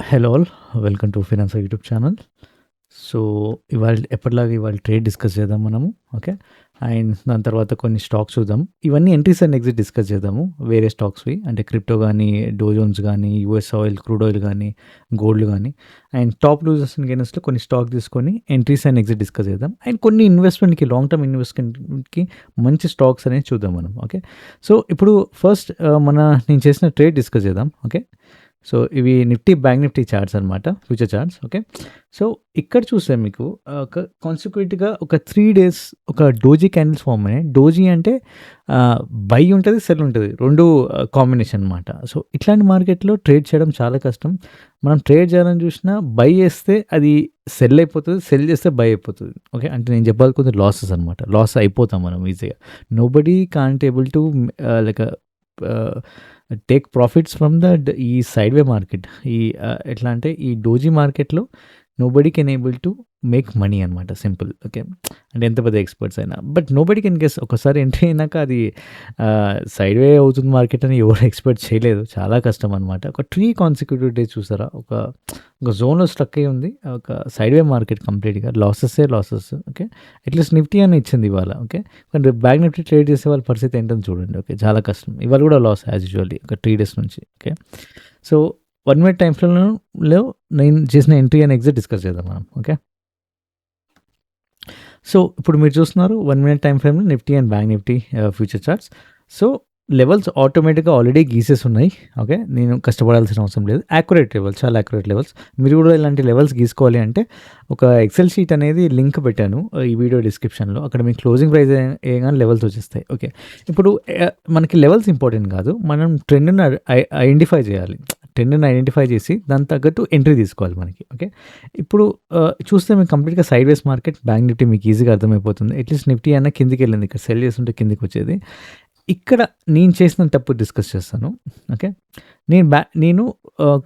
Hello all, welcome to finance YouTube channel. So ఎప్పటిలాగా ఇవాళ trade discuss చేద్దాం మనము. ఓకే, అండ్ దాని తర్వాత కొన్ని స్టాక్స్ చూద్దాం. ఇవన్నీ ఎంట్రీస్ అండ్ ఎగ్జిట్ డిస్కస్ చేద్దాము. వేరే స్టాక్స్వి అంటే క్రిప్టో కానీ, డోజోన్స్ కానీ, యూఎస్ ఆయిల్, క్రూడ్ ఆయిల్ కానీ, గోల్డ్ కానీ, అండ్ టాప్ లూజర్స్ అండ్ గెయినర్స్లో కొన్ని స్టాక్ తీసుకొని ఎంట్రీస్ అండ్ ఎగ్జిట్ డిస్కస్ చేద్దాం. అండ్ కొన్ని ఇన్వెస్ట్మెంట్కి, లాంగ్ టర్మ్ ఇన్వెస్ట్మెంట్కి మంచి స్టాక్స్ అనేది చూద్దాం మనం. ఓకే, సో ఇప్పుడు ఫస్ట్ నేను చేసిన ట్రేడ్ డిస్కస్ చేద్దాం. ఓకే, సో ఇవి నిఫ్టీ, బ్యాంక్ నిఫ్టీ చార్ట్స్ అనమాట, ఫ్యూచర్ చార్ట్స్. ఓకే, సో ఇక్కడ చూస్తే మీకు ఒక కాన్సిక్వెంట్గా ఒక 3 days ఒక డోజీ క్యాండిల్స్ ఫామ్ అయినాయి. డోజీ అంటే బై ఉంటుంది, సెల్ ఉంటుంది, రెండు కాంబినేషన్ అనమాట. సో ఇట్లాంటి మార్కెట్లో ట్రేడ్ చేయడం చాలా కష్టం. మనం ట్రేడ్ చేయాలని చూసినా బై చేస్తే అది సెల్ అయిపోతుంది, సెల్ చేస్తే బై అయిపోతుంది. ఓకే, అంటే నేను చెప్పాలనుకుంది లాసెస్ అనమాట. లాస్ అయిపోతాం మనం ఈజీగా. Nobody can't able to like take profits from ఈ సైడ్వే మార్కెట్. ఎట్లా అంటే ఈ డోజీ మార్కెట్లో nobody can able to make money అనమాట, సింపుల్. ఓకే, అంటే ఎంత పెద్ద ఎక్స్పర్ట్స్ అయినా, బట్ నోబడీ కెన్ గెస్. ఒకసారి ఎంట్రీ అయినాక అది సైడ్వే అవుతుంది మార్కెట్ అని ఎవరు ఎక్స్పెక్ట్ చేయలేదు. చాలా కష్టం అనమాట. ఒక 3 consecutive days చూసారా, ఒక జోన్లో స్ట్రక్ అయ్యి ఉంది. ఒక సైడ్వే మార్కెట్ కంప్లీట్గా లాసెస్. ఓకే, అట్లీస్ట్ నిఫ్టీ అని ఇచ్చింది ఇవాళ. ఓకే, కానీ బ్యాంక్ నిఫ్టీ ట్రేడ్ చేసే వాళ్ళ పరిస్థితి ఏంటని చూడండి. ఓకే, చాలా కష్టం. ఇవాళ కూడా లాస్ యాజ్ యూజువల్లీ ఒక 3 days నుంచి. ఓకే, సో 1 minute టైం ఫ్రేమ్లో నేను చేసిన ఎంట్రీ అండ్ ఎగ్జిట్ డిస్కస్ చేద్దాం మనం. ఓకే, సో ఇప్పుడు మీరు చూస్తున్నారు 1 minute టైం ఫ్రేమ్లో Nifty and bank Nifty future charts. So levels ఆటోమేటిక్గా ఆల్రెడీ గీసేసి ఉన్నాయి. ఓకే, నేను కష్టపడాల్సిన అవసరం లేదు. యాక్యురేట్ లెవెల్స్, చాలా యాక్యురేట్ లెవెల్స్. మీరు కూడా ఇలాంటి లెవెల్స్ గీసుకోవాలి అంటే ఒక ఎక్సెల్ షీట్ అనేది లింక్ పెట్టాను ఈ వీడియో డిస్క్రిప్షన్లో. అక్కడ మీకు క్లోజింగ్ ప్రైస్ ఏగానే లెవెల్స్ వచ్చేస్తాయి. ఓకే, ఇప్పుడు మనకి లెవెల్స్ ఇంపార్టెంట్ కాదు, మనం ట్రెండ్ని ఐడెంటిఫై చేయాలి. ట్రెండ్ని ఐడెంటిఫై చేసి దాని తగ్గట్టు ఎంట్రీ తీసుకోవాలి మనకి. ఓకే, ఇప్పుడు చూస్తే మీకు కంప్లీట్గా సైడ్ వేస్ మార్కెట్. బ్యాంక్ నిఫ్టీ మీకు ఈజీగా అర్థమైపోతుంది. అట్లీస్ట్ నిఫ్టీ అన్న కిందికి వెళ్ళింది, ఇక్కడ సెల్ చేస్తుంటే కిందికి వచ్చేది. ఇక్కడ నేను చేసిన తప్పు డిస్కస్ చేస్తాను. ఓకే, నేను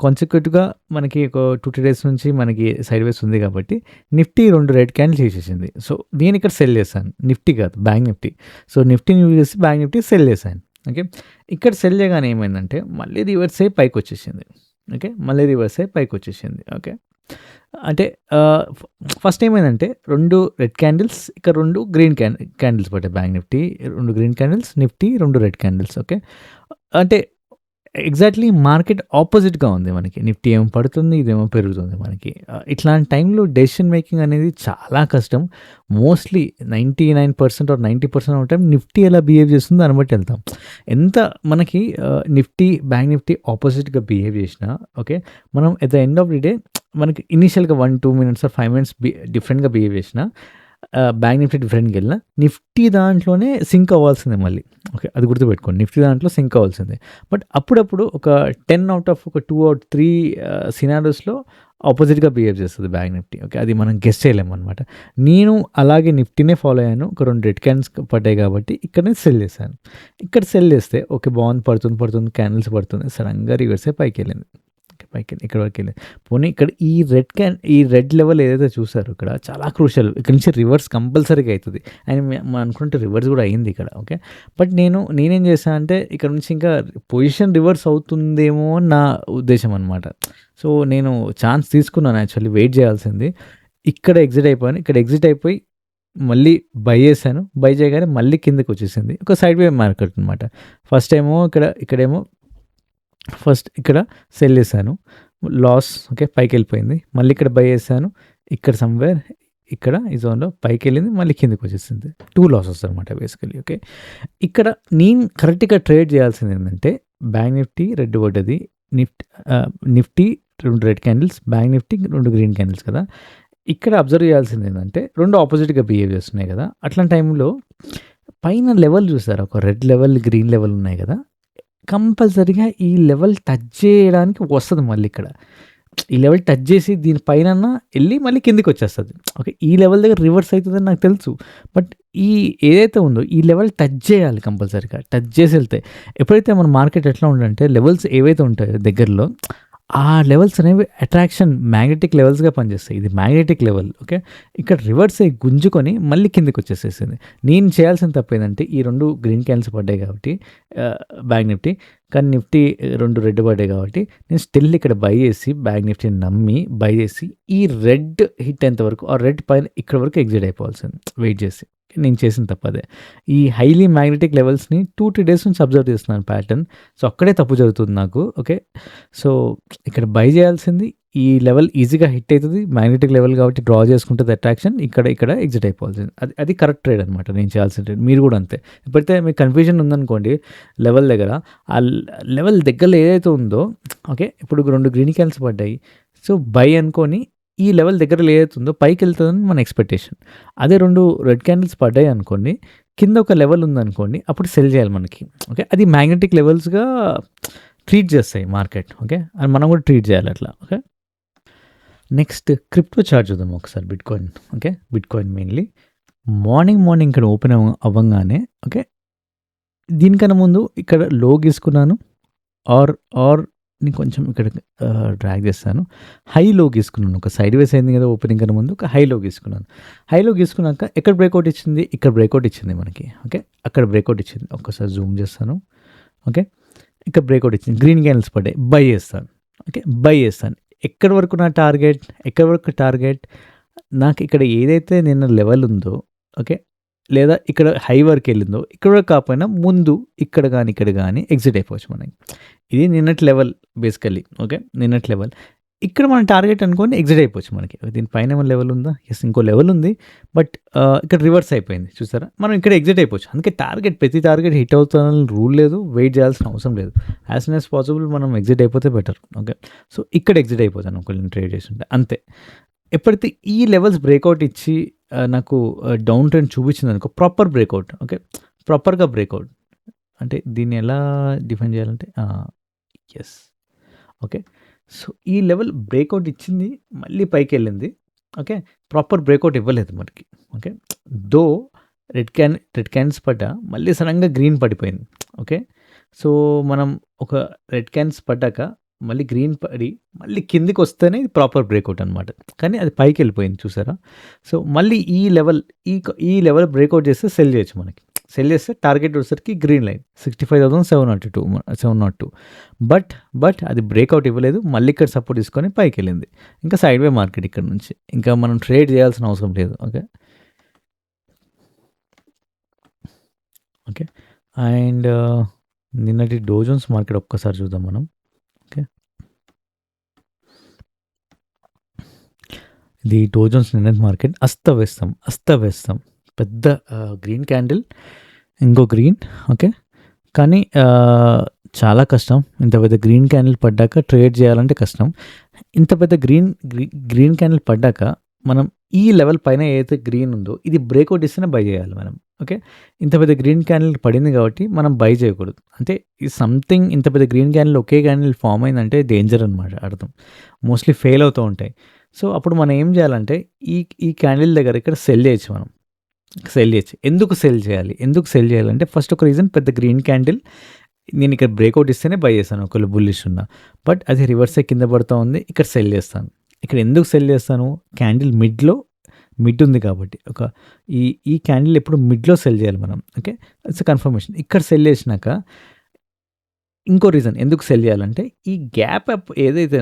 కాన్సిక్వెంట్గా మనకి ఒక 2-3 days నుంచి మనకి సైడ్ వేస్ ఉంది కాబట్టి నిఫ్టీ 2 రెడ్ క్యాండిల్స్ చేసేసింది. సో నేను ఇక్కడ సెల్ చేశాను, నిఫ్టీ కాదు బ్యాంక్ నిఫ్టీ. సో నిఫ్టీని యూజ్ చేసి బ్యాంక్ నిఫ్టీ సెల్ చేశాను. ఓకే, ఇక్కడ సెల్ చేయగానే ఏమైందంటే మళ్ళీ రివర్స్ అయ్యి పైకి వచ్చేసింది. ఓకే, మళ్ళీ రివర్స్ అయ్యి పైకి వచ్చేసింది. ఓకే, అంటే ఫస్ట్ ఏమైందంటే 2 రెడ్ క్యాండిల్స్, ఇక్కడ 2 గ్రీన్ క్యాండిల్స్ పట్టాయి. Bank Nifty 2 green candles, Nifty 2 red candles. Okay, అంటే ఎగ్జాక్ట్లీ మార్కెట్ ఆపోజిట్గా ఉంది మనకి. నిఫ్టీ ఏమో పడుతుంది, ఇదేమో పెరుగుతుంది మనకి. ఇట్లాంటి టైంలో డెసిషన్ మేకింగ్ అనేది చాలా కష్టం. Mostly 99% or 90% of time Nifty ఎలా బిహేవ్ చేస్తుందో దాన్ని బట్టి వెళ్తాం. ఎంత మనకి నిఫ్టీ, బ్యాంక్ నిఫ్టీ ఆపోజిట్గా బిహేవ్ చేసినా, ఓకే, మనం at the end of the day మనకి ఇనీషియల్గా 1-2 minutes ఆర్ 5 minutes డిఫరెంట్గా బిహేవ్ చేసిన, బ్యాంక్ నిఫ్టీ డిఫరెంట్గా వెళ్ళిన, నిఫ్టీ దాంట్లోనే సింక్ అవ్వాల్సిందే మళ్ళీ. ఓకే, అది గుర్తుపెట్టుకోండి, నిఫ్టీ దాంట్లో సింక్ అవ్వాల్సిందే. బట్ అప్పుడప్పుడు ఒక 10 out of ఒక 2 or 3 సినారియోస్లో ఆపోజిట్గా బిహేవ్ చేస్తుంది బ్యాంక్ నిఫ్టీ. ఓకే, అది మనం గెస్ చేయలేము అనమాట. నేను అలాగే నిఫ్టీనే ఫాలో అయ్యాను. ఒక 2 రెడ్ క్యాండిల్స్ పడ్డాయి కాబట్టి ఇక్కడ నేను సెల్ చేశాను. ఇక్కడ సెల్ చేస్తే ఓకే, బాగుంది, పడుతుంది, క్యాండిల్స్ పడుతుంది, సడన్గా రివర్స్ అయ్యి పైకి వెళ్ళింది. పైకి ఇక్కడ వరకు వెళ్ళింది. పోనీ ఇక్కడ ఈ రెడ్ లెవెల్ ఏదైతే చూసారో ఇక్కడ చాలా క్రూషియల్. ఇక్కడ నుంచి రివర్స్ కంపల్సరీగా అవుతుంది అని మనం అనుకుంటే రివర్స్ కూడా అయింది ఇక్కడ. ఓకే, బట్ నేనేం చేశాను అంటే ఇక్కడ నుంచి ఇంకా పొజిషన్ రివర్స్ అవుతుందేమో అని నా ఉద్దేశం అనమాట. సో నేను ఛాన్స్ తీసుకున్నాను, యాక్చువల్లీ వెయిట్ చేయాల్సింది. ఇక్కడ ఎగ్జిట్ అయిపోయాను. ఇక్కడ ఎగ్జిట్ అయిపోయి మళ్ళీ బై చేశాను. బై చేయగానే మళ్ళీ కిందకి వచ్చేసింది. ఒక సైడ్ వే మార్కెట్ అనమాట. ఫస్ట్ ఏమో ఇక్కడేమో ఫస్ట్ ఇక్కడ సెల్ చేశాను, లాస్. ఓకే, పైకి వెళ్ళిపోయింది. మళ్ళీ ఇక్కడ బై చేశాను, ఇక్కడ సమ్వేర్ ఇక్కడ ఈ జోన్లో పైకి వెళ్ళింది, మళ్ళీ కిందకి వచ్చేసింది. 2 losses అనమాట బేసికలీ. ఓకే, ఇక్కడ నేను కరెక్ట్గా ట్రేడ్ చేయాల్సింది ఏంటంటే బ్యాంక్ నిఫ్టీ రెడ్ పడ్డది, Nifty 2 red candles, bank Nifty 2 green candles కదా. ఇక్కడ అబ్జర్వ్ చేయాల్సింది ఏంటంటే 2 ఆపోజిట్గా బిహేవ్ చేస్తున్నాయి కదా. అట్లాంటి టైంలో పైన లెవెల్ చూసారు, ఒక రెడ్ లెవెల్, గ్రీన్ లెవెల్ ఉన్నాయి కదా. కంపల్సరీగా ఈ లెవెల్ టచ్ చేయడానికి వస్తుంది మళ్ళీ. ఇక్కడ ఈ లెవెల్ టచ్ చేసి దీనిపైన వెళ్ళి మళ్ళీ కిందికి వచ్చేస్తుంది. ఓకే, ఈ లెవెల్ దగ్గర రివర్స్ అవుతుందని నాకు తెలుసు. బట్ ఏదైతే ఉందో ఈ లెవెల్ టచ్ చేయాలి కంపల్సరీగా. టచ్ చేసి వెళ్తే ఎప్పుడైతే మన మార్కెట్ ఎట్లా ఉండంటే లెవెల్స్ ఏవైతే ఉంటాయో దగ్గరలో ఆ లెవెల్స్ అనేవి అట్రాక్షన్ మ్యాగ్నెటిక్ లెవెల్స్‌గా పనిచేస్తాయి. ఇది మ్యాగ్నెటిక్ లెవెల్. ఓకే. ఇక్కడ రివర్స్ అయ్యి గుంజుకొని మళ్ళీ కిందకొచ్చేసేసింది. నేను చేయాల్సిన తప్పేందంటే ఈ 2 గ్రీన్ క్యాండిల్స్ పడ్డాయి కాబట్టి బ్యాంక్ నిఫ్టీ. కానీ నిఫ్టీ 2 రెడ్ పడ్డాయి కాబట్టి నేను స్టిల్ ఇక్కడ బై చేసి బ్యాంక్ నిఫ్టీని నమ్మి బై చేసి ఈ రెడ్ హిట్ అయ్యేంత వరకు ఆ రెడ్ పైన ఇక్కడ వరకు ఎగ్జిట్ అయిపోవాల్సింది వెయిట్ చేసి. నేను చేసిన తప్పదే. ఈ హైలీ మ్యాగ్నెటిక్ లెవెల్స్‌ని 2, 3 డేస్ నుంచి అబ్జర్వ్ చేస్తున్నాను ప్యాటర్న్. సో, అక్కడే తప్పు జరుగుతుంది నాకు. ఓకే. సో, ఇక్కడ బై చేయాల్సింది ఈ లెవెల్ ఈజీగా హిట్ అయితది. మ్యాగ్నెటిక్ లెవెల్ కాబట్టి డ్రా చేసుకుంటది అట్రాక్షన్. ఇక్కడ ఎగ్జిట్ అయిపోవాల్సింది. అది కరెక్ట్ ట్రేడ్ అనమాట నేను చేయాల్సిన ట్రేడ్. మీరు కూడా అంతే. ఎప్పుడైతే మీకు కన్‌ఫ్యూజన్ ఉందనుకోండి లెవెల్ దగ్గర, ఆ లెవెల్ దగ్గరలో ఏదైతే ఉందో ఓకే. ఇప్పుడు 2 గ్రీన్ క్యాండిల్స్ పడ్డాయి. సో, బై అనుకోని ఈ లెవెల్ దగ్గరలో ఏదైతే ఉందో పైకెళ్తదని మన ఎక్స్‌పెక్టేషన్. అదే 2 రెడ్ క్యాండిల్స్ పడ్డాయి అనుకోండి, కింద ఒక లెవెల్ ఉందనుకోండి, అప్పుడు సెల్ చేయాలి మనకి. ఓకే. అది మ్యాగ్నెటిక్ లెవెల్స్‌గా ట్రీట్ చేస్తాయి మార్కెట్. ఓకే. అండ్ మనం కూడా ట్రీట్ చేయాలి అట్లా. ఓకే. నెక్స్ట్ క్రిప్టో చార్ట్ చూద్దాం ఒకసారి bitcoin. Okay. Bitcoin mainly. Morning ఇక్కడ ఓపెన్ అవ్వంగానే ఓకే. దీనికన్నా ముందు ఇక్కడ లో గీసుకున్నాను. ఆర్ నేను కొంచెం ఇక్కడ డ్రాగ్ చేస్తాను. హై లో గీసుకున్నాను. ఒక సైడ్ వేస్ అయింది కదా ఓపెనింగ్ కన్నా ముందు ఒక హై లో గీసుకున్నాను. హై లో గీసుకున్నాక ఎక్కడ బ్రేక్అవుట్ ఇచ్చింది? ఇక్కడ బ్రేక్అవుట్ ఇచ్చింది మనకి. ఓకే. అక్కడ బ్రేక్అవుట్ ఇచ్చింది. ఒక్కసారి జూమ్ చేస్తాను. ఓకే. ఇక్కడ బ్రేక్అవుట్ ఇచ్చింది. గ్రీన్ క్యాండిల్స్ పడ్డాయి. బై చేస్తాను. ఓకే. బై చేస్తాను. ఎక్కడి వరకు నా టార్గెట్? ఎక్కడి వరకు టార్గెట్? నాకు ఇక్కడ ఏదైతే నిన్న లెవెల్ ఉందో ఓకే. లేదా ఇక్కడ హై వరకు వెళ్ళిందో ఇక్కడ వరకు కాకపోయినా ముందు ఇక్కడ కానీ ఇక్కడ కానీ ఎగ్జిట్ అయిపోవచ్చు మనకి. ఇది నిన్నటి లెవెల్ బేసికల్లీ. ఓకే. నిన్నటి లెవెల్. ఇక్కడ మన టార్గెట్ అనుకోని ఎగ్జిట్ అయిపోవచ్చు మనకి. దీనిపైన ఏమైనా లెవెల్ ఉందా? యెస్ ఇంకో లెవెల్ ఉంది. బట్ ఇక్కడ రివర్స్ అయిపోయింది చూసారా? మనం ఇక్కడ ఎగ్జిట్ అయిపోవచ్చు. అందుకే ప్రతి టార్గెట్ హిట్ అవుతుందని రూల్ లేదు. వెయిట్ చేయాల్సిన అవసరం లేదు. యాజ్ సూన్ యాజ్ పాసిబుల్ మనం ఎగ్జిట్ అయిపోతే బెటర్. ఓకే. సో, ఇక్కడ ఎగ్జిట్ అయిపోతాను ఒకవేళ ట్రేడ్ చేస్తుంటే అంతే. ఎప్పుడైతే ఈ లెవెల్స్ బ్రేక్అవుట్ ఇచ్చి నాకు డౌన్ ట్రెండ్ చూపించిందనుకో ప్రాపర్ బ్రేక్అవుట్. ఓకే. ప్రాపర్‌గా బ్రేక్అవుట్. అంటే దీన్ని ఎలా డిఫైన్ చేయాలంటే యెస్. ఓకే. సో, ఈ లెవెల్ బ్రేక్అవుట్ ఇచ్చింది. మళ్ళీ పైకెళ్ళింది. ఓకే. ప్రాపర్ బ్రేక్అవుట్ ఇవ్వలేదు మనకి. ఓకే. దో రెడ్ క్యాండిల్స్ పడ్డా మళ్ళీ సడెన్‌గా గ్రీన్ పడిపోయింది. ఓకే. సో, మనం ఒక రెడ్ క్యాండిల్స్ పడ్డాక మళ్ళీ గ్రీన్ పడి మళ్ళీ కిందకొస్తేనే ఇది ప్రాపర్ బ్రేక్అవుట్ అనమాట. కానీ అది పైకెళ్ళిపోయింది చూసారా? సో, మళ్ళీ ఈ లెవెల్ బ్రేక్అవుట్ చేస్తే సెల్ చేయొచ్చు మనకి. సెల్ చేస్తే టార్గెట్ వచ్చేసరికి గ్రీన్ లైన్ 65,702. బట్ అది బ్రేక్అవుట్ ఇవ్వలేదు. మళ్ళీ ఇక్కడ సపోర్ట్ తీసుకొని పైకెళ్ళింది. ఇంకా సైడ్ వే మార్కెట్ ఇక్కడ నుంచి. ఇంకా మనం ట్రేడ్ చేయాల్సిన అవసరం లేదు. ఓకే. ఓకే. అండ్ నిన్నటి డో జోన్స్ మార్కెట్ ఒక్కసారి చూద్దాం మనం. ఓకే. ఇది డో జోన్స్ నిన్నటి మార్కెట్ అస్తవ్యస్తం. పెద్ద గ్రీన్ క్యాండిల్, ఇంకో గ్రీన్. ఓకే. కానీ చాలా కష్టం. ఇంత పెద్ద గ్రీన్ క్యాండిల్ పడ్డాక ట్రేడ్ చేయాలంటే కష్టం. ఇంత పెద్ద గ్రీన్ క్యాండిల్ పడ్డాక మనం ఈ లెవెల్ పైన ఏదైతే గ్రీన్ ఉందో ఇది బ్రేక్అవుట్ ఇస్తేనే బై చేయాలి మనం. ఓకే. ఇంత పెద్ద గ్రీన్ క్యాండిల్ పడింది కాబట్టి మనం బై చేయకూడదు. అంటే ఈ సంథింగ్ ఇంత పెద్ద గ్రీన్ క్యాండిల్ ఒకే క్యాండిల్ ఫామ్ అయిందంటే డేంజర్ అనమాట అర్థం. మోస్ట్లీ ఫెయిల్ అవుతూ ఉంటాయి. సో, అప్పుడు మనం ఏం చేయాలంటే ఈ క్యాండిల్ దగ్గర ఇక్కడ సెల్ చేయొచ్చు మనం. సెల్ చేయొచ్చు. ఎందుకు సెల్ చేయాలంటే ఫస్ట్ ఒక రీజన్ పెద్ద గ్రీన్ క్యాండిల్ నేను ఇక్కడ బ్రేక్అవుట్ ఇస్తేనే బై చేస్తాను ఒకవేళ బుల్లిష్ ఉన్నా. బట్ అది రివర్స్ కింద పడుతూ ఉంది. ఇక్కడ సెల్ చేస్తాను. ఇక్కడ ఎందుకు సెల్ చేస్తాను? క్యాండిల్ మిడ్ ఉంది కాబట్టి ఈ క్యాండిల్ ఎప్పుడు మిడ్లో సెల్ చేయాలి మనం. ఓకే. It's confirmation. ఇక్కడ సెల్ చేసినాక ఇంకో రీజన్ ఎందుకు సెల్ చేయాలంటే ఈ గ్యాప్ అప్ ఏదైతే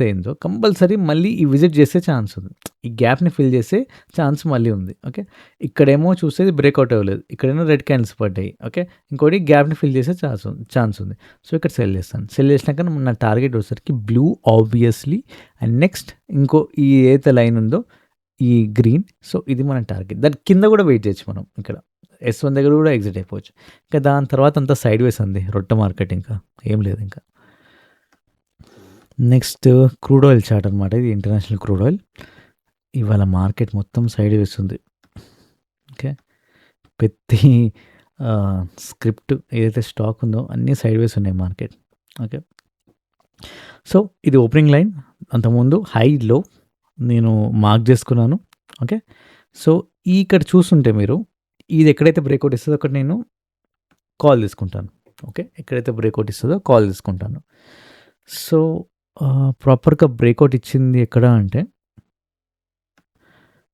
అయిందో కంపల్సరీ మళ్ళీ ఈ విజిట్ చేసే ఛాన్స్ ఉంది. ఈ గ్యాప్ని ఫిల్ చేసే ఛాన్స్ మళ్ళీ ఉంది. ఓకే. ఇక్కడేమో చూస్తే బ్రేక్అవుట్ అవ్వలేదు. ఇక్కడేమో రెడ్ క్యాండిల్స్ పడ్డాయి. ఓకే. ఇంకోటి గ్యాప్ని ఫిల్ చేసే ఛాన్స్ ఉంది. సో, ఇక్కడ సెల్ చేస్తాను. సెల్ చేసినాక నా టార్గెట్ వచ్చేసరికి బ్లూ ఆబ్వియస్లీ. అండ్ నెక్స్ట్ ఇంకో ఈ ఏదైతే లైన్ ఉందో ఈ గ్రీన్. సో, ఇది మన టార్గెట్. దాని కింద కూడా వెయిట్ చేయొచ్చు మనం. ఇక్కడ S1 దగ్గర కూడా ఎగ్జిట్ అయిపోవచ్చు. ఇంకా దాని తర్వాత అంతా సైడ్ వేస్ ఉంది రొట్టె మార్కెట్. ఇంకా ఏం లేదు. ఇంకా నెక్స్ట్ క్రూడ్ ఆయిల్ చార్ట్ అనమాట. ఇది ఇంటర్నేషనల్ క్రూడ్ ఆయిల్. ఇవాళ మార్కెట్ మొత్తం సైడ్ వేస్ ఉంది. ఓకే. ప్రతి స్క్రిప్ట్ ఏదైతే స్టాక్ ఉందో అన్నీ సైడ్ వేస్ ఉన్నాయి మార్కెట్. ఓకే. సో, ఇది ఓపెనింగ్ లైన్. అంతకుముందు హై లో నేను మార్క్ చేసుకున్నాను. ఓకే. సో, ఇక్కడ చూస్తుంటే మీరు ఇది ఎక్కడైతే బ్రేక్అవుట్ ఇస్తుందో అక్కడ నేను కాల్ తీసుకుంటాను. ఓకే. ఎక్కడైతే బ్రేక్అవుట్ ఇస్తుందో కాల్ తీసుకుంటాను. సో, ప్రాపర్‌గా బ్రేకౌట్ ఇచ్చింది ఎక్కడ అంటే,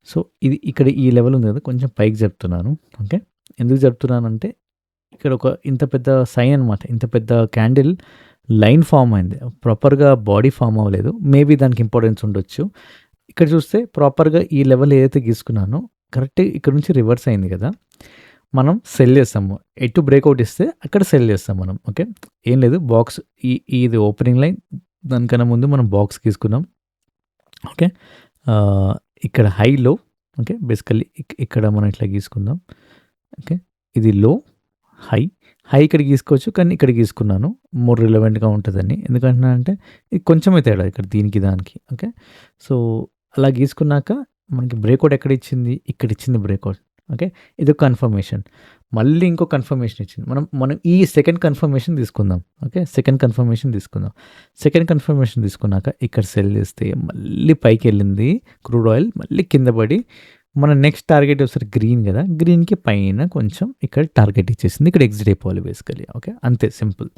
సో, ఇది ఇక్కడ ఈ లెవెల్ ఉంది కదా! కొంచెం పైకి జరుపుతున్నాను. ఓకే. ఎందుకు జరుపుతున్నానంటే, ఇక్కడ ఒక ఇంత పెద్ద సైన్ అనమాట. ఇంత పెద్ద క్యాండిల్ లైన్ ఫార్మ్ అయింది. ప్రాపర్‌గా బాడీ ఫార్మ్ అవ్వలేదు. మేబీ దానికి ఇంపార్టెన్స్ ఉండొచ్చు. ఇక్కడ చూస్తే ప్రాపర్‌గా ఈ లెవెల్ ఏదైతే గీసుకున్నానో, కరెక్ట్ ఇక్కడ నుంచి రివర్స్ అయింది కదా! మనం సెల్ చేస్తాము. ఎటు బ్రేకౌట్ ఇస్తే అక్కడ సెల్ చేస్తాం మనం. ఓకే. ఏం లేదు బాక్స్ ఇది ఓపెనింగ్ లైన్. దానికన్నా ముందు మనం బాక్స్ గీసుకున్నాం. ఓకే. ఆహ్, ఇక్కడ హై, లో. ఓకే. బేసికల్లీ ఇక్కడ మనం ఇట్లా గీసుకుందాం. ఓకే. ఇది లో, హై. హై ఇక్కడ గీసుకోవచ్చు. కానీ ఇక్కడ గీసుకున్నాను. మోర్ రిలవెంట్‌గా ఉంటదని. ఎందుకంటున్నానంటే ఇది కొంచెమే తేడా ఇక్కడ దీనికి దానికి. ఓకే. సో, అలా గీసుకున్నాక మనకి బ్రేకౌట్ ఎక్కడ ఇచ్చింది? ఇక్కడ ఇచ్చింది బ్రేకౌట్. ఓకే. ఇదొక కన్ఫర్మేషన్. మళ్ళీ ఇంకో కన్ఫర్మేషన్ ఇచ్చింది. మనం ఈ సెకండ్ కన్ఫర్మేషన్ తీసుకుందాం. ఓకే. సెకండ్ కన్ఫర్మేషన్ తీసుకుందాం. సెకండ్ కన్ఫర్మేషన్ తీసుకున్నాక ఇక్కడ సెల్ చేస్తే మళ్ళీ పైకెళ్ళింది క్రూడ్ ఆయిల్. మళ్ళీ కింద పడి మన నెక్స్ట్ టార్గెట్ వచ్చేసరికి గ్రీన్ కదా! గ్రీన్‌కి పైన కొంచెం ఇక్కడ టార్గెట్ ఇచ్చేసింది. ఇక్కడ ఎగ్జిట్ అయిపోవాలి బేసికల్లీ. ఓకే. అంతే సింపుల్.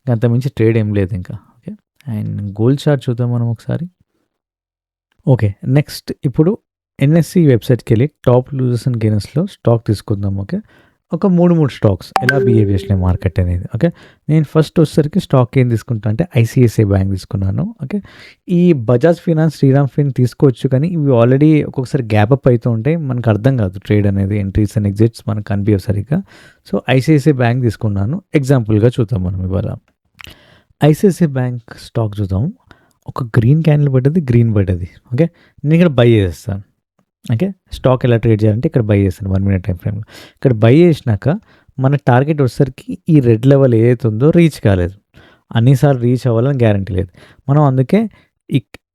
అంతకుమించి ట్రేడ్ ఏం లేదు ఇంకా. ఓకే. అండ్ గోల్డ్ చార్ట్ చూద్దాం మనం ఒకసారి. ఓకే. నెక్స్ట్ ఇప్పుడు ఎన్ఎస్‌సి వెబ్‌సైట్‌కెళ్ళి టాప్ లూజర్స్ అండ్ గెయినర్స్‌లో స్టాక్ తీసుకుందాం. ఓకే. ఒక 3 స్టాక్స్ ఎలా బిహేవ్ చేసినాయి మార్కెట్ అనేది. ఓకే. నేను ఫస్ట్ వచ్చేసరికి స్టాక్ ఏం తీసుకుంటా అంటే ఐసీఐసీఐ బ్యాంక్ తీసుకున్నాను. ఓకే. ఈ బజాజ్ ఫినాన్స్, శ్రీరామ్ ఫిన్ తీసుకోవచ్చు కానీ ఇవి ఆల్రెడీ ఒక్కొక్కసారి గ్యాప్ అప్ అయితూ ఉంటాయి. మనకు అర్థం కాదు ట్రేడ్ అనేది ఎంట్రీస్ అండ్ ఎగ్జిట్స్ మనకు కనిపియవు సరిగ్గా. సో, ఐసీఐసీఐ బ్యాంక్ తీసుకున్నాను. ఎగ్జాంపుల్‌గా చూద్దాం మనం ఇవాళ. ఐసీఐసీఐ బ్యాంక్ స్టాక్ చూద్దాం. ఒక గ్రీన్ క్యాండిల్ పడ్డది, గ్రీన్ పడ్డది. ఓకే. నేను ఇక్కడ బై చేసేస్తాను. ఓకే. స్టాక్ ఎలా ట్రేడ్ చేయాలంటే ఇక్కడ బై చేస్తాను 1 మినిట్ టైమ్ ఫ్రేమ్‌లో. ఇక్కడ బై చేసినాక మన టార్గెట్ వచ్చేసరికి ఈ రెడ్ లెవెల్ ఏదైతే ఉందో రీచ్ కాలేదు. అన్ని సార్లు రీచ్ అవ్వాలని గ్యారంటీ లేదు. మనం అందుకే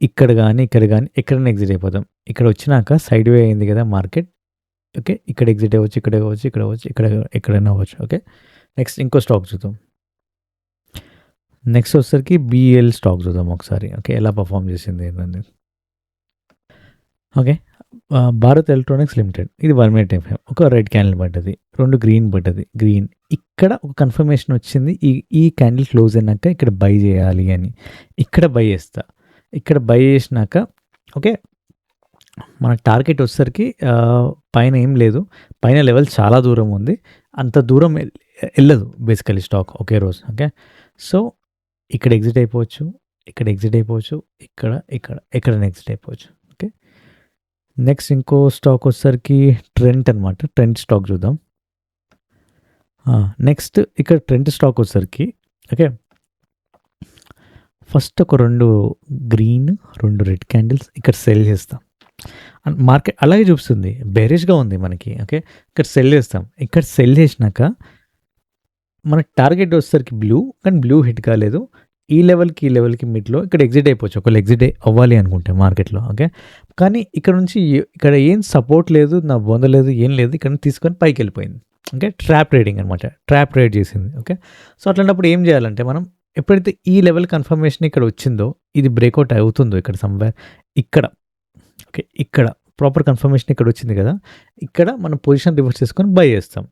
ఇక్కడ గాని, ఇక్కడ గాని ఎక్కడైనా ఎగ్జిట్ అయిపోతాం. ఇక్కడ వచ్చినాక సైడ్ వే అయింది కదా మార్కెట్. ఓకే. ఇక్కడ ఎగ్జిట్ అవ్వచ్చు, ఇక్కడ అవ్వచ్చు, ఇక్కడ అవ్వచ్చు, ఎక్కడైనా అవ్వచ్చు. ఓకే. నెక్స్ట్ ఇంకో స్టాక్ చూద్దాం. నెక్స్ట్ వచ్చేసరికి బీఎల్ స్టాక్ చూద్దాం ఒకసారి. ఓకే. ఎలా పర్ఫార్మ్ చేసింది ఏంటనేది. ఓకే. Bharat electronics limited. ఇది 1 మినిట్ టైమ్ ఫ్రేమ్. ఒక రెడ్ క్యాండిల్ పడ్డది. 2 గ్రీన్ పడ్డది. గ్రీన్. ఇక్కడ ఒక కన్ఫర్మేషన్ వచ్చింది. ఈ క్యాండిల్ క్లోజ్ అయినాక ఇక్కడ బై చేయాలి అని. ఇక్కడ బై చేస్తా. ఇక్కడ బై చేసినాక ఓకే. మన టార్గెట్ వచ్చేసరికి పైన ఏం లేదు. పైన లెవెల్ చాలా దూరం ఉంది. అంత దూరం ఎళ్ళదు బేసికల్లీ స్టాక్ ఒకే రోజు. ఓకే. సో, ఇక్కడ ఎగ్జిట్ అయిపోవచ్చు. ఇక్కడ ఎగ్జిట్ అయిపోవచ్చు. ఎక్కడైనా ఎగ్జిట్ అయిపోవచ్చు. ఓకే. నెక్స్ట్ ఇంకో స్టాక్ వచ్చేసరికి ట్రెంట్ అనమాట. ట్రెంట్ స్టాక్ చూద్దాం. నెక్స్ట్ ఇక్కడ ట్రెంట్ స్టాక్ వచ్చేసరికి ఓకే. ఫస్ట్ ఒక 2 గ్రీన్, 2 రెడ్ క్యాండిల్స్ ఇక్కడ సెల్ చేస్తాం. అండ్ మార్కెట్ అలాగే చూపిస్తుంది. బేరిష్‌గా ఉంది మనకి. ఓకే. ఇక్కడ సెల్ చేస్తాం. ఇక్కడ సెల్ చేసినాక మన టార్గెట్ వచ్చేసరికి బ్లూ. కానీ బ్లూ హిట్ కాలేదు. ఈ లెవెల్‌కి మిడ్‌లో ఇక్కడ ఎగ్జిట్ అయిపోవచ్చు. ఒకవేళ ఎగ్జిట్ అవ్వాలి అనుకుంటే మార్కెట్‌లో. ఓకే. కానీ ఇక్కడ నుంచి ఇక్కడ ఏం సపోర్ట్ లేదు. నా బొందలేదు. ఏం లేదు. ఇక్కడ నుంచి తీసుకొని పైకెళ్ళిపోయింది. ఓకే. ట్రాప్ ట్రేడింగ్ అనమాట. ట్రాప్ ట్రేడ్ చేసింది. ఓకే. సో, అట్లాంటప్పుడు ఏం చేయాలంటే మనం ఎప్పుడైతే ఈ లెవెల్ కన్ఫర్మేషన్ ఇక్కడ వచ్చిందో ఇది బ్రేకౌట్ అవుతుందో ఇక్కడ సమ్‌వేర్ ఇక్కడ ఓకే. ఇక్కడ ప్రాపర్ కన్ఫర్మేషన్ ఇక్కడ వచ్చింది కదా! ఇక్కడ మనం పొజిషన్ రివర్స్ చేసుకొని బై చేస్తాం.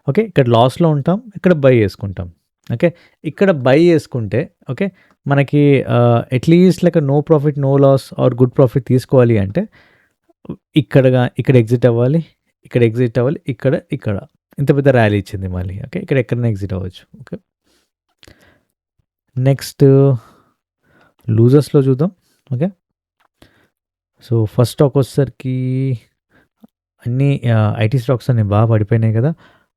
ఓకే. ఇక్కడ లాస్‌లో ఉంటాం. ఇక్కడ బై చేసుకుంటాం. ఓకే. ఇక్కడ బై చేసుకుంటే ఓకే. మనకి at least like no profit, no loss or good profit తీసుకోవాలి అంటే ఇక్కడ ఎగ్జిట్ అవ్వాలి. ఇక్కడ ఎగ్జిట్ అవ్వాలి. ఇక్కడ ఇంత పెద్ద ర్యాలీ ఇచ్చింది మళ్ళీ. ఓకే. ఇక్కడ ఎక్కడైనా ఎగ్జిట్ అవ్వచ్చు. ఓకే. నెక్స్ట్ లూజర్స్‌లో చూద్దాం. ఓకే. సో, ఫస్ట్ స్టాక్ వచ్చేసరికి అన్నీ ఐటీ స్టాక్స్ అన్నీ బాగా పడిపోయినాయి కదా!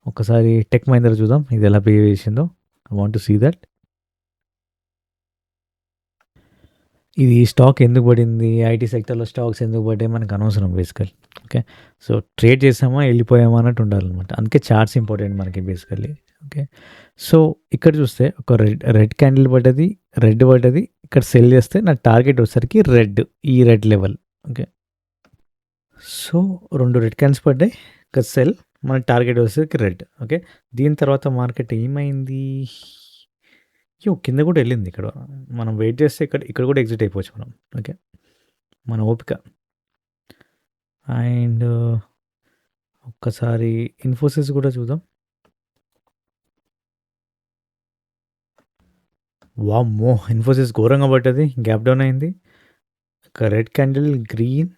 ఒక్కసారి టెక్ మహీంద్రా చూద్దాం. ఇది ఎలా బిహేవ్ చేసిందో. I want to see that. ఇది స్టాక్ ఎందుకు పడింది? ఐటీ సెక్టర్‌లో స్టాక్స్ ఎందుకు పడ్డాయి మనకు అనవసరం బేసికల్లీ. ఓకే. సో, ట్రేడ్ చేసామా, వెళ్ళిపోయామా అన్నట్టు ఉండాలనమాట. అందుకే చార్ట్స్ ఇంపార్టెంట్ మనకి బేసికల్లీ. ఓకే. సో, ఇక్కడ చూస్తే ఒక రెడ్ క్యాండిల్ పడ్డది. రెడ్ పడ్డది. ఇక్కడ సెల్ చేస్తే నా టార్గెట్ వచ్చేసరికి రెడ్. ఈ red level. Okay. So, 2 red candles పడ్డాయి. ఇక్కడ సెల్. మన టార్గెట్ వచ్చేసరికి రెడ్. ఓకే. దీని తర్వాత మార్కెట్ ఏమైంది? కింద కూడా వెళ్ళింది ఇక్కడ. మనం వెయిట్ చేస్తే ఇక్కడ కూడా ఎగ్జిట్ అయిపోవచ్చు మనం. ఓకే. మన ఓపిక. అండ్ ఒక్కసారి ఇన్ఫోసిస్ కూడా చూద్దాం. వామ్మో! ఇన్ఫోసిస్ ఘోరంగా పడ్డది. గ్యాప్ డౌన్ అయింది. ఒక రెడ్ క్యాండిల్, గ్రీన్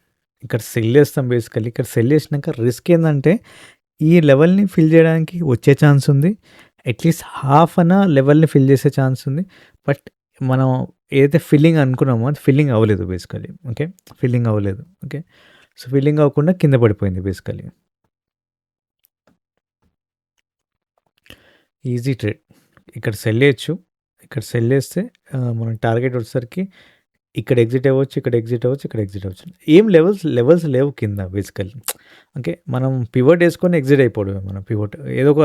ఇక్కడ సెల్ చేస్తాం బేసికల్లీ. ఇక్కడ సెల్ చేసినాక రిస్క్ ఏందంటే, ఈ లెవెల్‌ని ఫిల్ చేయడానికి వచ్చే ఛాన్స్ ఉంది. అట్‌లీస్ట్ హాఫ్ అన్నా లెవెల్‌ని ఫిల్ చేసే ఛాన్స్ ఉంది. బట్ మనం ఏదైతే ఫిల్లింగ్ అనుకున్నామో అది ఫిల్లింగ్ అవ్వలేదు బేసికల్లీ. ఓకే. ఫిల్లింగ్ అవ్వలేదు. ఓకే. సో, ఫిల్లింగ్ అవ్వకుండా కింద పడిపోయింది బేసికల్లీ. Easy trade. ఇక్కడ సెల్ చేయొచ్చు. ఇక్కడ సెల్ చేస్తే మన టార్గెట్ వచ్చేసరికి ఇక్కడ ఎగ్జిట్ అవ్వచ్చు, ఇక్కడ ఎగ్జిట్ అవ్వచ్చు, ఇక్కడ ఎగ్జిట్ అవ్వచ్చు. ఏం లెవెల్స్ లేవు కింద బేసికల్లీ. ఓకే. మనం పివట్ యేసుకొని ఎగ్జిట్ అయిపోవడమే మనం పివట్. ఏదో ఒక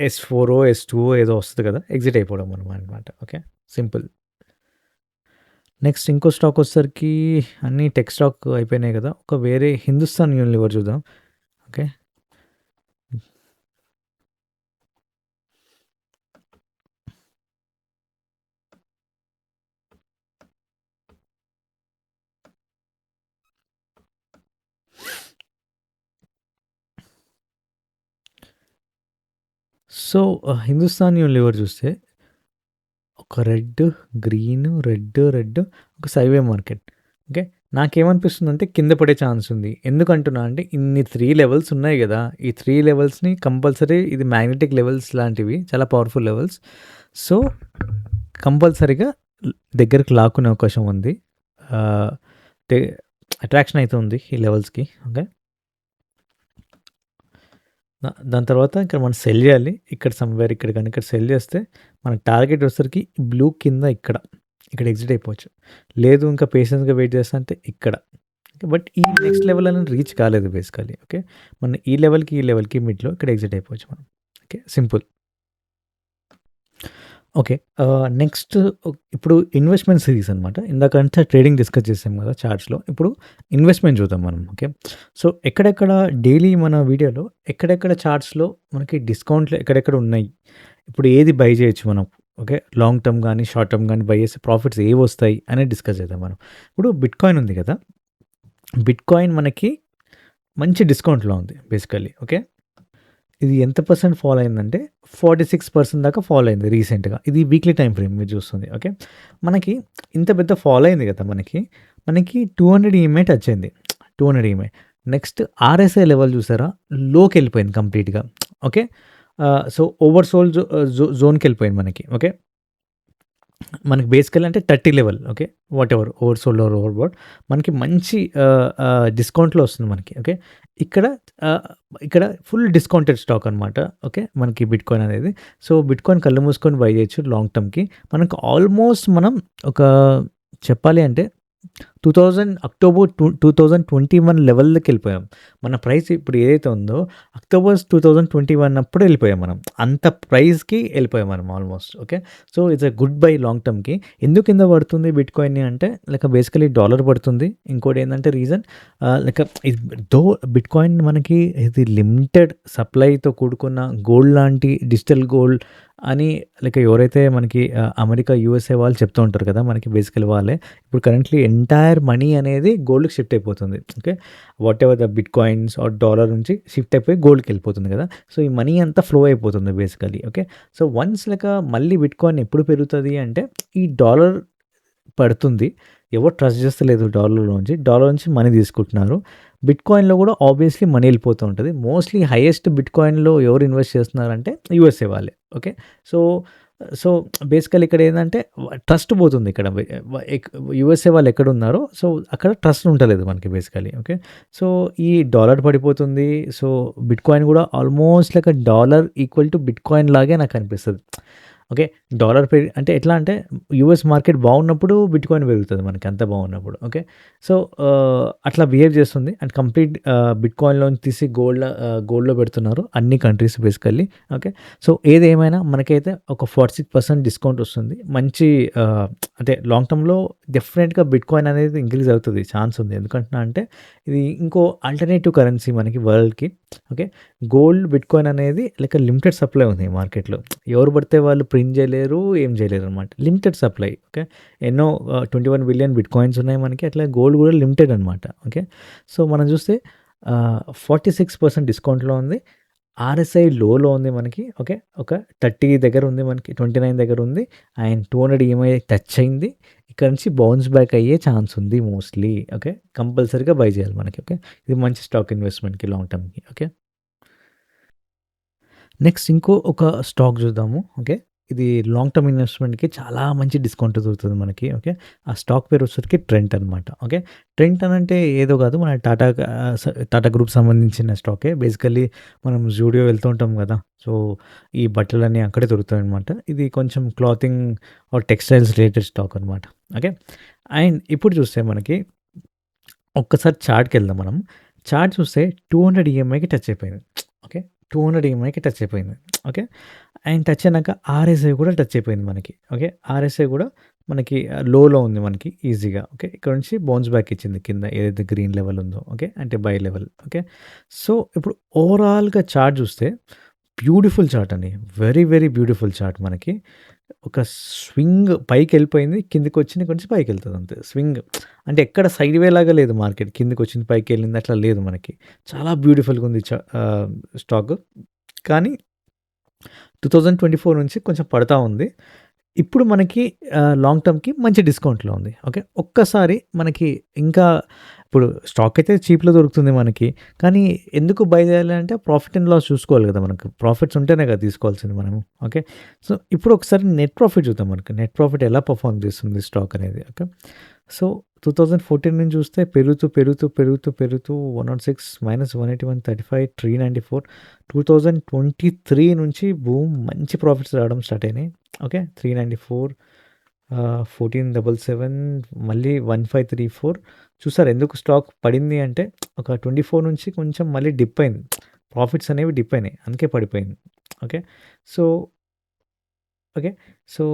S4 S2 ఏదో వస్తది కదా! ఎగ్జిట్ అయిపోవడం మనం అనమాట. ఓకే. సింపుల్. నెక్స్ట్ ఇంకో స్టాక్ వచ్చేసరికి అన్నీ టెక్ స్టాక్ అయిపోయినాయి కదా! ఒక వేరే హిందుస్థాన్ యూనిలివర్ చూద్దాం. ఓకే. సో, హిందుస్థాన్ యూనిలివర్ చూస్తే ఒక రెడ్, గ్రీన్, రెడ్ ఒక సైడ్‌వే మార్కెట్. ఓకే. నాకేమనిపిస్తుందంటే కింద పడే ఛాన్స్ ఉంది. ఎందుకంటున్నా అంటే ఇన్ని 3 లెవెల్స్ ఉన్నాయి గదా! ఈ 3 లెవెల్స్‌ని కంపల్సరీ ఇది మ్యాగ్నెటిక్ లెవెల్స్ లాంటివి. చాలా పవర్‌ఫుల్ లెవెల్స్. సో, కంపల్సరీగా దగ్గరికి లాక్కునే అవకాశం ఉంది. ఆహ్, తే అట్రాక్షన్ అయితే ఉంది ఈ లెవెల్స్‌కి. ఓకే. దాని తర్వాత ఇక్కడ మనం సెల్ చేయాలి. ఇక్కడ సమ్‌వేర్ ఇక్కడ గాని ఇక్కడ సెల్ చేస్తే మన టార్గెట్ వచ్చేసరికి బ్లూ కింద ఇక్కడ ఎగ్జిట్ అయిపోవచ్చు. లేదు ఇంకా పేషెన్స్‌గా వెయిట్ చేస్తా అంటే ఇక్కడ. బట్ ఈ నెక్స్ట్ లెవెల్ అనేది రీచ్ కాలేదు బేసికల్లీ. ఓకే. మన ఈ లెవెల్‌కి మిడ్‌లో ఇక్కడ ఎగ్జిట్ అయిపోవచ్చు మనం. ఓకే. సింపుల్. ఓకే. నెక్స్ట్ ఇప్పుడు ఇన్వెస్ట్‌మెంట్ సీరీస్ అనమాట. ఇందాకంతా ట్రేడింగ్ డిస్కస్ చేసాం కదా! చార్ట్స్‌లో. ఇప్పుడు ఇన్వెస్ట్‌మెంట్ చూద్దాం మనం. ఓకే. సో, ఎక్కడెక్కడ డైలీ మన వీడియోలో ఎక్కడెక్కడ చార్ట్స్‌లో మనకి డిస్కౌంట్‌లు ఎక్కడెక్కడ ఉన్నాయి. ఇప్పుడు ఏది బై చేయొచ్చు మనం. ఓకే. లాంగ్ టర్మ్ గానీ, షార్ట్ టర్మ్ గానీ బై చేస్తే ప్రాఫిట్స్ ఏవొస్తాయి అనేది డిస్కస్ చేద్దాం మనం. ఇప్పుడు బిట్‌కాయిన్ ఉంది కదా! బిట్‌కాయిన్ మనకి మంచి డిస్కౌంట్‌లో ఉంది బేసికల్లీ. ఓకే. ఇది ఎంత పర్సెంట్ ఫాల్ అయిందంటే 46% దాకా ఫాల్ అయింది రీసెంట్‌గా. ఇది వీక్లీ టైమ్ ఫ్రేమ్ మీరు చూస్తుంది. ఓకే. మనకి ఇంత పెద్ద ఫాల్ అయింది కదా! మనకి 200 ఈఎంఐ టచ్ అయింది. 200 ఈఎంఐ. నెక్స్ట్ ఆర్ఎస్ఐ లెవెల్ చూసారా? లోకెళ్ళిపోయింది కంప్లీట్‌గా. ఓకే. సో, ఓవర్ సోల్డ్ జోన్‌కెళ్ళిపోయింది మనకి. ఓకే. మనకి బేసికల్లీ అంటే 30 level. Okay. Whatever over sold or over bought మనకి మంచి డిస్కౌంట్‌లో వస్తుంది మనకి. ఓకే. ఇక్కడ ఇక్కడ ఫుల్ డిస్కౌంటెడ్ స్టాక్ అనమాట. ఓకే. మనకి బిట్‌కాయిన్ అనేది. సో, బిట్‌కాయిన్ కళ్ళు మూసుకొని బై చేయొచ్చు లాంగ్ టర్మ్‌కి. మనకు ఆల్మోస్ట్ మనం ఒక చెప్పాలి అంటే 2000 అక్టోబర్ 2021 లెవెల్‌కెళ్ళిపోయాం. మన ప్రైస్ ఇప్పుడు ఏదైతే ఉందో అక్టోబర్ 2021 అప్పుడు వెళ్ళిపోయాం మనం. అంత ప్రైస్‌కి వెళ్ళిపోయాం మనం almost. Okay. So, it's a good buy long టర్మ్‌కి. ఎందుకు కింద పడుతుంది బిట్‌కాయిన్‌ని అంటే లైక్ బేసికల్లీ డాలర్ పడుతుంది. ఇంకోటి ఏందంటే రీజన్ లైక్ దో బిట్‌కాయిన్ మనకి ఇది లిమిటెడ్ సప్లైతో కూడుకున్న గోల్డ్ లాంటి డిజిటల్ గోల్డ్ అని లైక్ ఎవరైతే మనకి అమెరికా, యూఎస్ఏ వాళ్ళు చెప్తూ ఉంటారు కదా! మనకి బేసికల్లీ వాళ్ళే. ఇప్పుడు కరెంట్‌లీ ఎంటైర్ మనీ అనేది గోల్డ్‌కి షిఫ్ట్ అయిపోతుంది. Okay. Whatever the bitcoins or dollar నుంచి షిఫ్ట్ అయిపోయి గోల్డ్‌కి వెళ్ళిపోతుంది కదా! సో, ఈ మనీ అంతా ఫ్లో అయిపోతుంది basically. Okay. So, once like మళ్ళీ బిట్‌కాయిన్ ఎప్పుడు పెరుగుతది అంటే ఈ డాలర్ పడుతుంది. ఎవరు ట్రస్ట్ చేస్తలేదు డాలర్ నుంచి మనీ తీసుకుంటున్నారు. బిట్‌కాయిన్‌లో కూడా ఆబ్వియస్‌లీ మనీ వెళ్ళిపోతూ ఉంటది. మోస్ట్‌లీ హైయెస్ట్ బిట్‌కాయిన్‌లో ఎవరు ఇన్వెస్ట్ చేస్తున్నారంటే యూఎస్ఏ వాళ్ళే. ఓకే. సో, సో, బేసికల్లీ ఇక్కడ ఏందంటే ట్రస్ట్ పోతుంది ఇక్కడ. యూఎస్ఏ వాళ్ళు ఎక్కడున్నారో సో, అక్కడ ట్రస్ట్ ఉంటలేదు మనకి బేసికల్లీ. ఓకే. సో, ఈ డాలర్ పడిపోతుంది. సో, బిట్‌కాయిన్ కూడా almost like dollar equal to bitcoin లాగే నాకు అనిపిస్తది. ఓకే. డాలర్ అంటే ఎట్లా అంటే యూఎస్ మార్కెట్ బాగున్నప్పుడు బిట్‌కాయిన్ పెరుగుతది మనకి అంతా బాగున్నప్పుడు. ఓకే. సో, అట్లా బిహేవ్ చేస్తుంది. అండ్ కంప్లీట్ బిట్‌కాయిన్‌లోంచి తీసి గోల్డ్‌లో పెడుతున్నారు అన్ని కంట్రీస్ బేసికల్లీ. ఓకే. సో, ఏదేమైనా మనకైతే ఒక 46% డిస్కౌంట్ వస్తుంది. మంచి అంటే లాంగ్ టర్మ్‌లో డెఫినెట్‌గా బిట్‌కాయిన్ అనేది ఇంక్రీజ్ అవుతది. ఛాన్స్ ఉంది. ఎందుకంటున్నా అంటే ఇది ఇంకో ఆల్టర్‌నేటివ్ కరెన్సీ మనకి వరల్డ్‌కి. ఓకే. గోల్డ్, బిట్‌కాయిన్ అనేది లైక్ లిమిటెడ్ సప్లై ఉంది మార్కెట్‌లో. ఎవరు పడితే వాళ్ళు ప్రింట్ చేయలేరు, ఏం చేయలేరనమాట. Limited supply. ఓకే. ఎన్నో 21 బిలియన్ బిట్‌కాయిన్స్ ఉన్నాయి మనకి. అట్లా గోల్డ్ కూడా లిమిటెడ్ అనమాట. ఓకే. సో, మనం చూస్తే 46% డిస్కౌంట్‌లో ఉంది. ఆర్ఎస్ఐ లోలో ఉంది మనకి. ఓకే. ఒక 30 దగ్గర ఉంది మనకి. 29 దగ్గర ఉంది. అండ్ 200 ఈఎంఐ టచ్ అయింది. ఇక్కడ నుంచి బౌన్స్ బ్యాక్ అయ్యే ఛాన్స్ ఉంది మోస్ట్‌లీ. ఓకే. కంపల్సరీగా బై చేయాలి మనకి. ఓకే. ఇది మంచి స్టాక్ ఇన్వెస్ట్‌మెంట్‌కి లాంగ్ టర్మ్‌కి. ఓకే. నెక్స్ట్ ఒక స్టాక్ చూద్దాము. ఓకే. ఇది లాంగ్ టర్మ్ ఇన్వెస్ట్‌మెంట్‌కి చాలా మంచి డిస్కౌంట్ దొరుకుతుంది మనకి. ఓకే. ఆ స్టాక్ పేరు వచ్చేసరికి ట్రెంట్ అనమాట. ఓకే. ట్రెంట్ అనంటే ఏదో కాదు, మన టాటా గ్రూప్ సంబంధించిన స్టాకే. బేసికల్లీ మనం జూడియో వెళ్తూ ఉంటాం కదా! సో, ఈ బట్టలన్నీ అక్కడే దొరుకుతాయనమాట. ఇది కొంచెం clothing or textiles related stock అనమాట. ఓకే. అండ్ ఇప్పుడు చూస్తే మనకి ఒక్కసారి చార్ట్‌కెళ్దాం మనం. చార్ట్ చూస్తే 200 ఈఎంఐకి టచ్ అయిపోయింది. ఓకే. 200 ఈఎంఐకి టచ్ అయిపోయింది. ఓకే. అండ్ టచ్ అయినాక ఆర్ఎస్ఐ కూడా టచ్ అయిపోయింది మనకి. ఓకే. ఆర్ఎస్ఐ కూడా మనకి లోలో ఉంది మనకి ఈజీగా. ఓకే. ఇక్కడ నుంచి బౌన్స్ బ్యాక్ ఇచ్చింది కింద ఏదైతే గ్రీన్ లెవెల్ ఉందో. ఓకే. అంటే బై లెవెల్. ఓకే. సో, ఇప్పుడు ఓవరాల్‌గా చార్ట్ చూస్తే బ్యూటిఫుల్ చార్ట్ అండి. వెరీ, వెరీ బ్యూటిఫుల్ చార్ట్ మనకి. ఒక స్వింగ్ పైకెళ్ళిపోయింది. కిందకొచ్చింది, కొంచెం పైకెళ్తది అంతే. స్వింగ్ అంటే ఎక్కడ సైడ్ వే లాగా లేదు మార్కెట్. కిందకొచ్చింది, పైకెళ్ళింది అట్లా లేదు మనకి. చాలా బ్యూటిఫుల్‌గా ఉంది స్టాకు. కానీ 2024 నుంచి కొంచెం పడతా ఉంది. ఇప్పుడు మనకి లాంగ్ టర్మ్‌కి మంచి డిస్కౌంట్‌లో ఉంది. ఓకే. ఒక్కసారి మనకి ఇంకా ఇప్పుడు స్టాక్ అయితే చీప్‌లో దొరుకుతుంది మనకి. కానీ ఎందుకు బై చేయాలి అంటే ప్రాఫిట్ అండ్ లాస్ చూసుకోవాలి కదా! మనకు ప్రాఫిట్స్ ఉంటేనే కదా తీసుకోవాల్సింది మనము. ఓకే. సో, ఇప్పుడు ఒకసారి నెట్ ప్రాఫిట్ చూద్దాం మనకి. నెట్ ప్రాఫిట్ ఎలా పెర్ఫార్మ్ చేస్తుంది స్టాక్ అనేది. ఓకే. సో, 2014 నుంచి చూస్తే పెరుగుతూ, పెరుగుతూ, పెరుగుతూ, పెరుగుతూ 106 -181 35 394 2023 నుంచి బూమ్ మంచి ప్రాఫిట్స్ రావడం స్టార్ట్ అయినాయి. ఓకే. 394 1477 మళ్ళీ 1534 చూసారా ఎందుకు స్టాక్ పడింది అంటే ఒక 24 నుంచి కొంచెం మళ్ళీ డిప్ అయింది. ప్రాఫిట్స్ అనేవి డిప్ అయినాయి. అందుకే పడిపోయింది. ఓకే. So, okay. సో,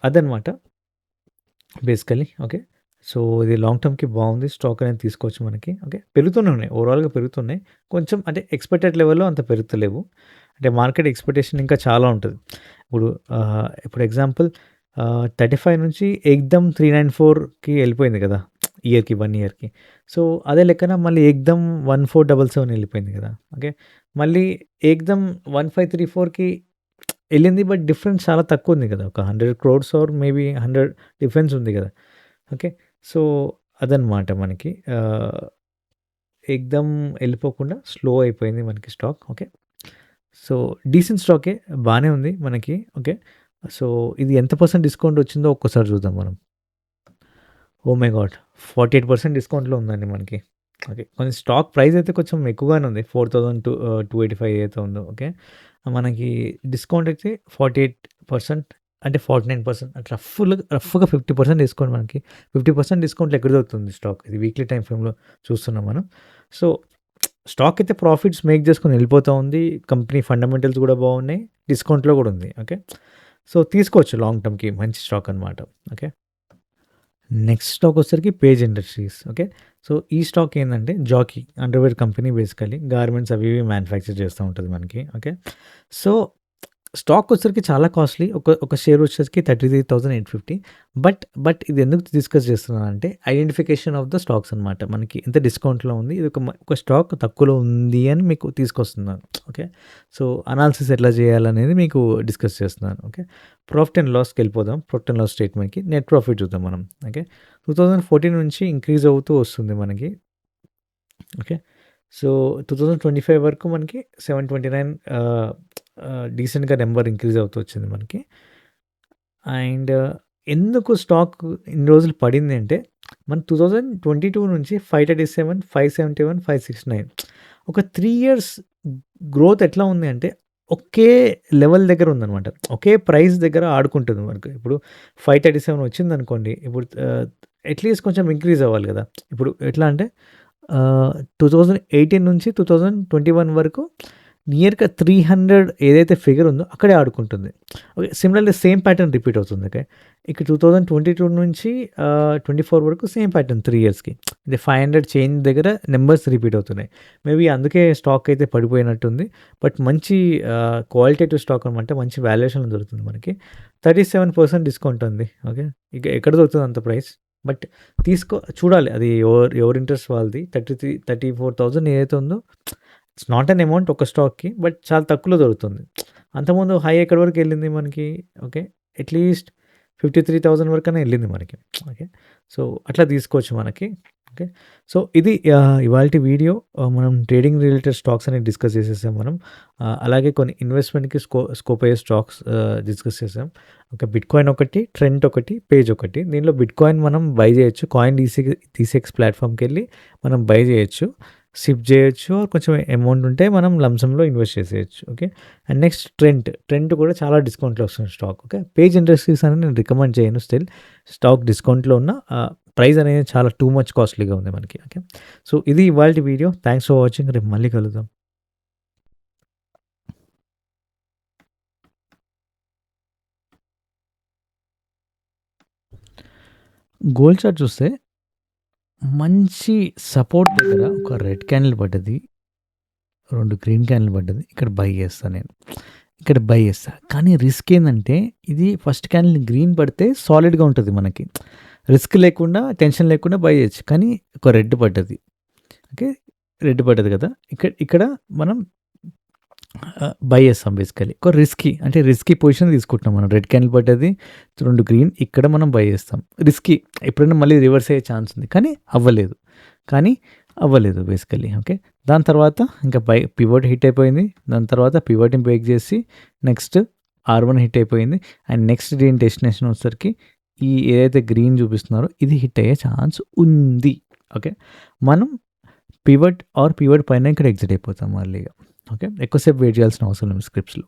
అదనమాట బేసికల్లీ. ఓకే. సో, ఇది లాంగ్ టర్మ్‌కి బాగుంది. స్టాక్ అనేది తీసుకోవచ్చు మనకి. ఓకే. పెరుగుతూనే ఉన్నాయి. ఓవరాల్‌గా పెరుగుతున్నాయి. కొంచెం అంటే ఎక్స్‌పెక్టెడ్ లెవెల్‌లో అంత పెరుగుతలేవు. అంటే మార్కెట్ ఎక్స్‌పెక్టేషన్ ఇంకా చాలా ఉంటది. ఇప్పుడు ఎగ్జాంపుల్ 35 నుంచి ఏక్దమ్ 394కి ఎళ్ళిపోయింది కదా! ఇయర్‌కి 1 ఇయర్‌కి. సో, అదే లెక్కన మళ్ళీ ఏక్దమ్ 1477 ఎళ్ళిపోయింది కదా! ఓకే. మళ్ళీ ఏక్దమ్ 1534కి ఎళ్ళింది. బట్ డిఫరెన్స్ చాలా తక్కువుంది కదా! ఒక 100 క్రోర్స్ ఆర్ మేబీ 100 డిఫరెన్స్ ఉంది కదా! ఓకే. సో, అదనమాట మనకి. ఎక్దమ్ ఎళ్ళిపోకుండా స్లో అయిపోయింది మనకి స్టాక్. ఓకే. సో, డీసెంట్ స్టాకే బానే ఉంది మనకి. ఓకే. సో, ఇది ఎంత పర్సెంట్ డిస్కౌంట్ వచ్చిందో ఒక్కసారి చూద్దాం మనం. Oh my God! 48% డిస్కౌంట్‌లో ఉందండి మనకి. ఓకే. కొంచెం స్టాక్ ప్రైస్ అయితే కొంచెం ఎక్కువగానే ఉంది. 285 ఏదైతే ఉందో. ఓకే. మనకి డిస్కౌంట్ అయితే 48% అంటే 49% అట్లా రఫ్‌గా 50% డిస్కౌంట్ మనకి. 50% డిస్కౌంట్‌లో ఎక్కడ దొరుకుతుంది స్టాక్. ఇది వీక్లీ టైమ్ ఫ్రేమ్‌లో చూస్తున్నాం మనం. సో, స్టాక్ అయితే ప్రాఫిట్స్ మేక్ చేసుకొని వెళ్ళిపోతా ఉంది. కంపెనీ ఫండమెంటల్స్ కూడా బాగున్నాయి. డిస్కౌంట్‌లో కూడా ఉంది. ఓకే. సో, తీసుకోవచ్చు లాంగ్ టర్మ్‌కి మంచి స్టాక్ అనమాట. ఓకే. నెక్స్ట్ స్టాక్ వచ్చేసరికి పేజ్ ఇండస్ట్రీస్. ఓకే. సో, ఈ స్టాక్ ఏందంటే Jockey underwear company basically garments అవి ఇవి మ్యానుఫ్యాక్చర్ చేస్తూ ఉంటది మనకి. ఓకే. సో, స్టాక్ వచ్చేసరికి చాలా కాస్ట్‌లీ. ఒక షేర్ వచ్చేసరికి 33,850. బట్ ఇది ఎందుకు డిస్కస్ చేస్తున్నానంటే ఐడెంటిఫికేషన్ ఆఫ్ ద స్టాక్స్ అనమాట. మనకి ఎంత డిస్కౌంట్‌లో ఉంది. ఇది ఒక స్టాక్ తక్కువలో ఉంది అని మీకు తీసుకొస్తున్నాను. ఓకే. సో, అనాలిసిస్ ఎట్లా చేయాలనేది మీకు డిస్కస్ చేస్తున్నాను. ఓకే. ప్రాఫిట్ అండ్ లాస్‌కెళ్ళిపోదాం. ప్రాఫిట్ అండ్ లాస్ స్టేట్మెంట్‌కి. నెట్ ప్రాఫిట్ చూద్దాం మనం. ఓకే. 2014 నుంచి ఇంక్రీజ్ అవుతూ వస్తుంది మనకి. ఓకే. సో, 2025 వరకు మనకి 729 డీసెంట్‌గా నెంబర్ ఇంక్రీజ్ అవుతూ వచ్చింది మనకి. అండ్ ఎందుకు స్టాక్ ఇన్ని రోజులు పడింది అంటే, మన 2022 నుంచి 537, 571, 569 ఒక 3 ఇయర్స్ గ్రోత్ ఎట్లా ఉంది అంటే, ఒకే లెవెల్ దగ్గర ఉందనమాట. ఒకే ప్రైస్ దగ్గర ఆడుకుంటుంది మనకు. ఇప్పుడు 537 వచ్చిందనుకోండి, ఇప్పుడు అట్‌లీస్ట్ కొంచెం ఇంక్రీజ్ అవ్వాలి కదా! ఇప్పుడు ఎట్లా అంటే 2018 నుంచి 2021 వరకు నియర్‌గా 300 ఏదైతే ఫిగర్ ఉందో అక్కడే ఆడుకుంటుంది. Okay. Similarly same pattern repeat అవుతుంది. ఓకే. ఇక 2022 నుంచి 24 వరకు సేమ్ ప్యాటర్న్ 3 ఇయర్స్‌కి. అంటే 500 చేంజ్ దగ్గర నంబర్స్ రిపీట్ అవుతున్నాయి. మేబీ అందుకే స్టాక్ అయితే పడిపోయినట్టుంది. బట్ మంచి క్వాలిటేటివ్ స్టాక్ అనమాట. మంచి వాల్యుయేషన్‌లో దొరుకుతుంది మనకి. 37% డిస్కౌంట్ ఉంది. ఓకే. ఇక ఎక్కడ దొరుకుతది అంత ప్రైస్? బట్ చూడాలి అది ఎవరి ఇంట్రెస్ట్ వాళ్ళది. 34,000 ఏదైతే ఉందో ఇట్స్ నాట్ అన్ అమౌంట్ ఒక స్టాక్‌కి. బట్ చాలా తక్కువలో దొరుకుతుంది. అంతకుముందు హై ఎక్కడి వరకెళ్ళింది మనకి? ఓకే. అట్‌లీస్ట్ 53,000 వరకన్నా ఎళ్ళింది మనకి. ఓకే. సో, అట్లా తీసుకోవచ్చు మనకి. ఓకే. సో, ఇది ఇవాల్టి వీడియో. మనం ట్రేడింగ్ రిలేటెడ్ స్టాక్స్ అనేవి డిస్కస్ చేసేసాం మనం. అలాగే కొన్ని ఇన్వెస్ట్‌మెంట్‌కి స్కోప్ అయ్యే స్టాక్స్ డిస్కస్ చేసాం. ఒక బిట్‌కాయిన్ ఒకటి, ట్రెంట్ ఒకటి, పేజ్ ఒకటి. దీనిలో బిట్‌కాయిన్ మనం బై చేయొచ్చు. కాయిన్ డీసీఎక్స్ ప్లాట్‌ఫామ్‌కెళ్ళి మనం బై చేయొచ్చు. సిప్ చేయొచ్చు. కొంచెం అమౌంట్ ఉంటే మనం లంసమ్‌లో ఇన్వెస్ట్ చేసేయొచ్చు. ఓకే. అండ్ నెక్స్ట్ ట్రెంట్ కూడా చాలా డిస్కౌంట్‌లో వస్తుంది స్టాక్. ఓకే. పేజ్ ఇండస్ట్రీస్ అని నేను రికమెండ్ చేయను స్టిల్. స్టాక్ డిస్కౌంట్‌లో ఉన్న ప్రైస్ అనేది చాలా టూ మచ్ కాస్ట్‌లీగా ఉంది మనకి. ఓకే. సో, ఇది ఇవాల్టి వీడియో. Thanks for watching. రేపు మళ్ళీ కలుద్దాం. గోల్డ్ చార్ట్ చూస్తే మంచి సపోర్ట్ దగ్గర ఒక రెడ్ క్యాండిల్ పడ్డది. 2 గ్రీన్ క్యాండిల్ పడ్డది. ఇక్కడ బై చేస్తా నేను. ఇక్కడ బై చేస్తా. కానీ రిస్క్ ఏందంటే ఇది ఫస్ట్ క్యాండిల్ గ్రీన్ పడితే సాలిడ్‌గా ఉంటది మనకి. రిస్క్ లేకుండా, టెన్షన్ లేకుండా బై చేయొచ్చు. కానీ ఒక రెడ్ పడ్డది. ఓకే. రెడ్ పడ్డది కదా! ఇక్కడ మనం బై చేస్తాం బేసికల్లీ. ఒక రిస్కీ పొజిషన్ తీసుకుంటున్నాం మనం. రెడ్ క్యాండిల్ పడ్డది. 2 గ్రీన్ ఇక్కడ మనం బై చేస్తాం. రిస్కీ. ఎప్పుడైనా మళ్ళీ రివర్స్ అయ్యే ఛాన్స్ ఉంది. కానీ అవ్వలేదు బేసికల్లీ. ఓకే. దాని తర్వాత ఇంకా పివట్ హిట్ అయిపోయింది. దాని తర్వాత పివట్‌ని బ్రేక్ చేసి నెక్స్ట్ R1 హిట్ అయిపోయింది. అండ్ నెక్స్ట్ దీని డెస్టినేషన్ వచ్చేసరికి ఈ ఏదైతే గ్రీన్ చూపిస్తున్నారో ఇది హిట్ అయ్యే ఛాన్స్ ఉంది. ఓకే. మనం పివట్ పైన ఇక్కడ ఎగ్జిట్ అయిపోతాం మళ్ళీ ఇగ. ఓకే. ఎక్కువ సేపు వెయిట్ చేయాల్సిన అవసరం లేదు స్క్రిప్ట్స్‌లో.